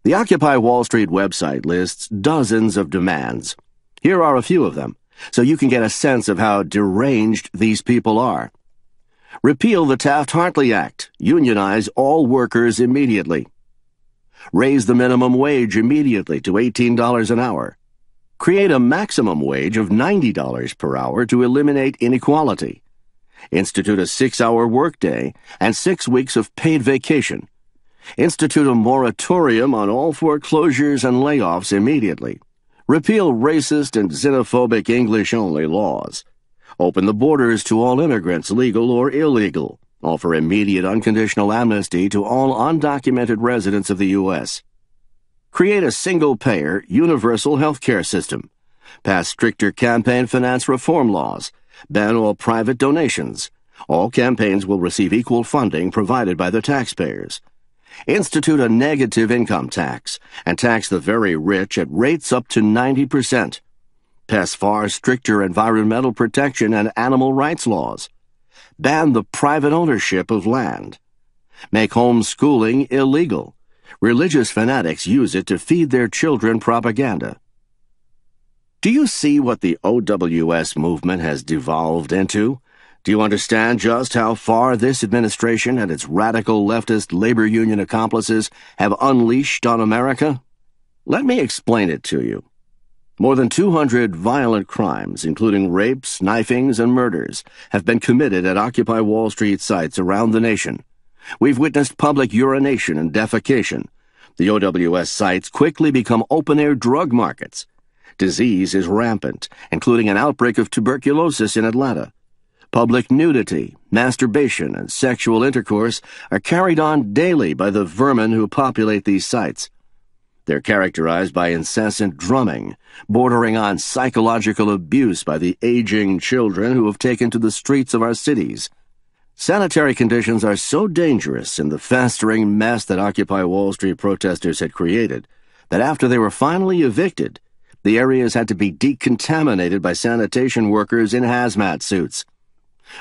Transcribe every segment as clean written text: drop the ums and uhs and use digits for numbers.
The Occupy Wall Street website lists dozens of demands. Here are a few of them, so you can get a sense of how deranged these people are. Repeal the Taft-Hartley Act. Unionize all workers immediately. Raise the minimum wage immediately to $18 an hour. Create a maximum wage of $90 per hour to eliminate inequality. Institute a 6-hour workday and 6 weeks of paid vacation. Institute a moratorium on all foreclosures and layoffs immediately. Repeal racist and xenophobic English-only laws. Open the borders to all immigrants, legal or illegal. Offer immediate unconditional amnesty to all undocumented residents of the U.S. Create a single-payer, universal health care system. Pass stricter campaign finance reform laws. Ban all private donations. All campaigns will receive equal funding provided by the taxpayers. Institute a negative income tax and tax the very rich at rates up to 90%. Pass far stricter environmental protection and animal rights laws. Ban the private ownership of land. Make homeschooling illegal. Religious fanatics use it to feed their children propaganda. Do you see what the OWS movement has devolved into? Do you understand just how far this administration and its radical leftist labor union accomplices have unleashed on America? Let me explain it to you. More than 200 violent crimes, including rapes, knifings, and murders, have been committed at Occupy Wall Street sites around the nation. We've witnessed public urination and defecation. The OWS sites quickly become open-air drug markets. Disease is rampant, including an outbreak of tuberculosis in Atlanta. Public nudity, masturbation, and sexual intercourse are carried on daily by the vermin who populate these sites. They're characterized by incessant drumming, bordering on psychological abuse by the aging children who have taken to the streets of our cities. Sanitary conditions are so dangerous in the festering mess that Occupy Wall Street protesters had created that after they were finally evicted, the areas had to be decontaminated by sanitation workers in hazmat suits.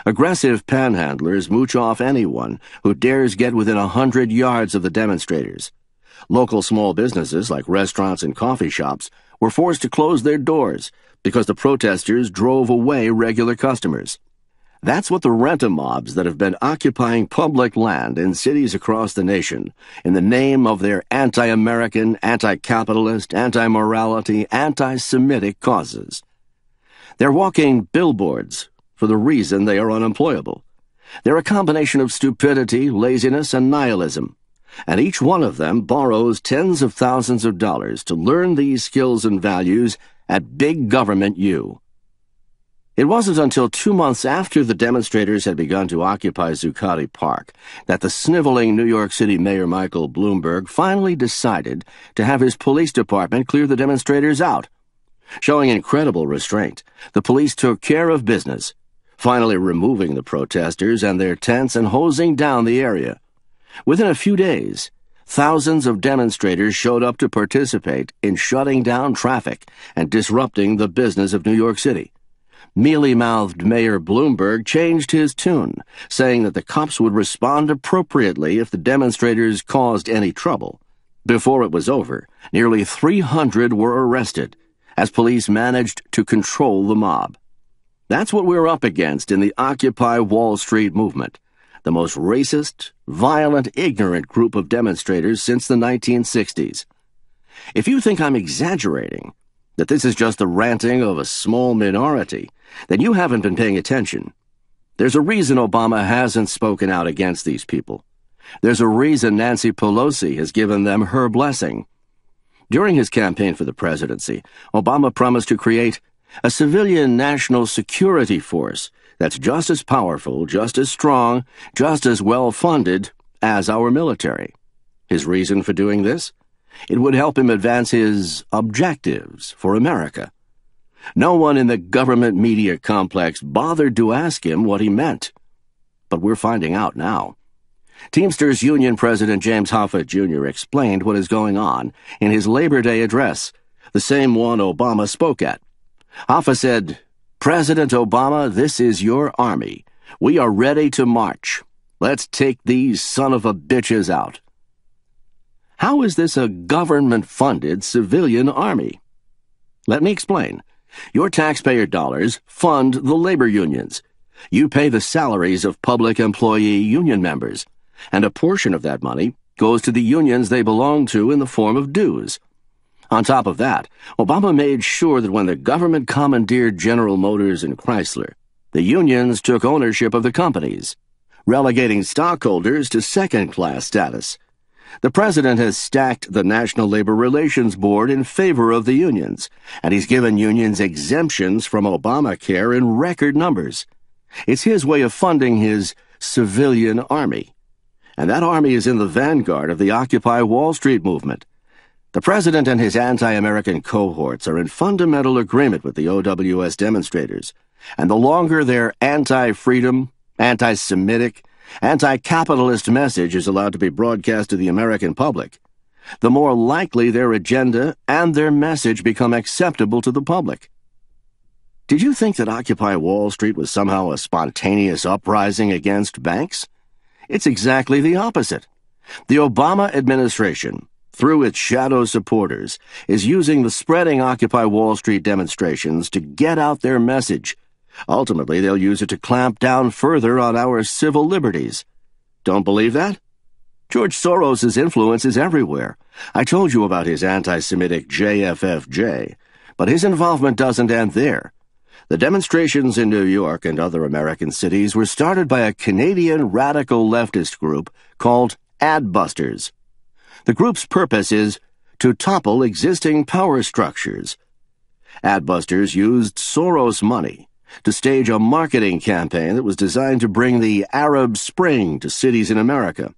Aggressive panhandlers mooch off anyone who dares get within 100 yards of the demonstrators. Local small businesses like restaurants and coffee shops were forced to close their doors because the protesters drove away regular customers. That's what the rent-a-mobs that have been occupying public land in cities across the nation in the name of their anti-American, anti-capitalist, anti-morality, anti-Semitic causes. They're walking billboards for the reason they are unemployable. They're a combination of stupidity, laziness, and nihilism, and each one of them borrows tens of thousands of dollars to learn these skills and values at Big Government U. It wasn't until 2 months after the demonstrators had begun to occupy Zuccotti Park that the sniveling New York City Mayor Michael Bloomberg finally decided to have his police department clear the demonstrators out. Showing incredible restraint, the police took care of business, finally removing the protesters and their tents and hosing down the area. Within a few days, thousands of demonstrators showed up to participate in shutting down traffic and disrupting the business of New York City. Mealy-mouthed Mayor Bloomberg changed his tune, saying that the cops would respond appropriately if the demonstrators caused any trouble. Before it was over, nearly 300 were arrested, as police managed to control the mob. That's what we're up against in the Occupy Wall Street movement, the most racist, violent, ignorant group of demonstrators since the 1960s. If you think I'm exaggerating, that this is just the ranting of a small minority, then you haven't been paying attention. There's a reason Obama hasn't spoken out against these people. There's a reason Nancy Pelosi has given them her blessing. During his campaign for the presidency, Obama promised to create a civilian national security force that's just as powerful, just as strong, just as well-funded as our military. His reason for doing this? It would help him advance his objectives for America. No one in the government media complex bothered to ask him what he meant. But we're finding out now. Teamsters Union President James Hoffa Jr. explained what is going on in his Labor Day address, the same one Obama spoke at. Hoffa said, "President Obama, this is your army. We are ready to march. Let's take these son-of-a-bitches out." How is this a government-funded civilian army? Let me explain. Your taxpayer dollars fund the labor unions. You pay the salaries of public employee union members, and a portion of that money goes to the unions they belong to in the form of dues. On top of that, Obama made sure that when the government commandeered General Motors and Chrysler, the unions took ownership of the companies, relegating stockholders to second-class status. The president has stacked the National Labor Relations Board in favor of the unions, and he's given unions exemptions from Obamacare in record numbers. It's his way of funding his civilian army. And that army is in the vanguard of the Occupy Wall Street movement. The president and his anti-American cohorts are in fundamental agreement with the OWS demonstrators, and the longer their anti-freedom, anti-Semitic, anti-capitalist message is allowed to be broadcast to the American public, the more likely their agenda and their message become acceptable to the public. Did you think that Occupy Wall Street was somehow a spontaneous uprising against banks? It's exactly the opposite. The Obama administration, through its shadow supporters, is using the spreading Occupy Wall Street demonstrations to get out their message. Ultimately, they'll use it to clamp down further on our civil liberties. Don't believe that? George Soros' influence is everywhere. I told you about his anti-Semitic JFFJ, but his involvement doesn't end there. The demonstrations in New York and other American cities were started by a Canadian radical leftist group called Adbusters. The group's purpose is to topple existing power structures. Adbusters used Soros money to stage a marketing campaign that was designed to bring the Arab Spring to cities in America.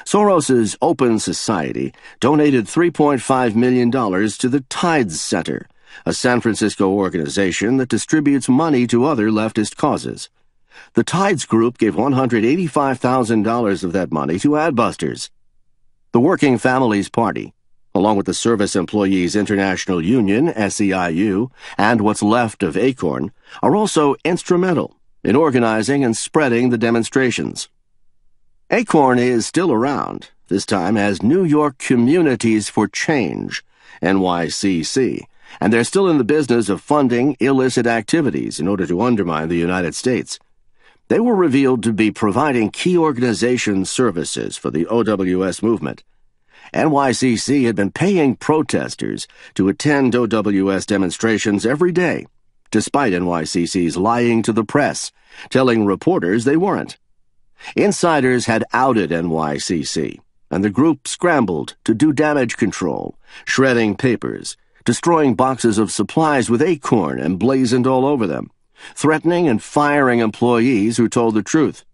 Soros's Open Society donated $3.5 million to the Tides Center, a San Francisco organization that distributes money to other leftist causes. The Tides Group gave $185,000 of that money to Adbusters. The Working Families Party, along with the Service Employees International Union, SEIU, and what's left of ACORN, are also instrumental in organizing and spreading the demonstrations. ACORN is still around, this time as New York Communities for Change, NYCC, and they're still in the business of funding illicit activities in order to undermine the United States. They were revealed to be providing key organization services for the OWS movement. NYCC had been paying protesters to attend OWS demonstrations every day, despite NYCC's lying to the press, telling reporters they weren't. Insiders had outed NYCC, and the group scrambled to do damage control, shredding papers, destroying boxes of supplies with ACORN emblazoned all over them, threatening and firing employees who told the truth.